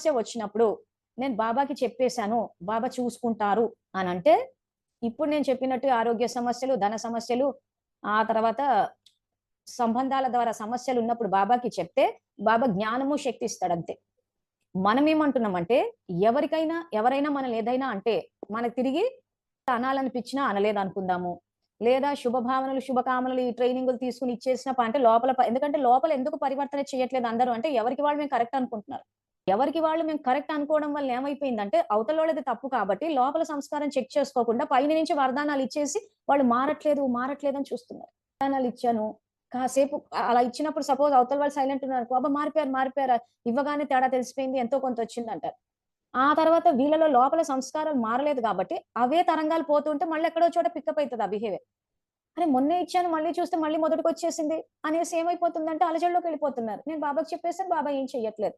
సమస్య వచ్చినప్పుడు నేను బాబాకి చెప్పేశాను. బాబా చూసుకుంటారు అనంటే, ఇప్పుడు నేను చెప్పినట్టు ఆరోగ్య సమస్యలు, ధన సమస్యలు, ఆ తర్వాత సంబంధాల ద్వారా సమస్యలున్నప్పుడు బాబాకి చెప్తే, బాబా జ్ఞానము, శక్తి ఇస్తాడంతే. మనమేమంటున్నామంటే, ఎవరైనా మనల్ని ఏదైనా అంటే, మనకు తిరిగి అనాలనిపించినా అనలేదనుకుందాము. లేదా శుభభావనలు, శుభకామనలు ఈ ట్రైనింగులు తీసుకొని ఇచ్చేసిన అంటే ఎందుకంటే లోపల ఎందుకు పరివర్తన చేయట్లేదు అందరూ అంటే, ఎవరికి వాళ్ళు మేము కరెక్ట్ అనుకుంటున్నారు. ఎవరికి వాళ్ళు మేము కరెక్ట్ అనుకోవడం వల్ల ఏమైపోయిందంటే, అవతలోళ్ళది తప్పు కాబట్టి లోపల సంస్కారం చెక్ చేసుకోకుండా పైన నుంచి వరదానాలు ఇచ్చేసి వాళ్ళు మారట్లేదు, మారట్లేదు అని చూస్తున్నారు. వరదానాలు ఇచ్చాను. కాసేపు అలా ఇచ్చినప్పుడు సపోజ్ అవతల వాళ్ళు సైలెంట్ ఉన్నారనుకో, అబ్బా! మారిపోయారు, మారిపోయారు. ఇవ్వగానే తేడా తెలిసిపోయింది. ఎంతో కొంత వచ్చిందంటారు. ఆ తర్వాత వీళ్ళలో లోపల సంస్కారాలు మారలేదు కాబట్టి, అవే తరంగాలు పోతుంటే మళ్ళీ ఎక్కడో చోట పికప్ అయితది ఆ బిహేవియర్. అరే! మొన్నే ఇచ్చాను మళ్ళీ చూస్తే మళ్ళీ మొదటికొచ్చేసింది అనేసి ఏమైపోతుందంటే అలజడిలోకెళ్ళిపోతున్నారు. నేను బాబాకి చెప్పేసాను. బాబా ఏం చెయ్యట్లేదు.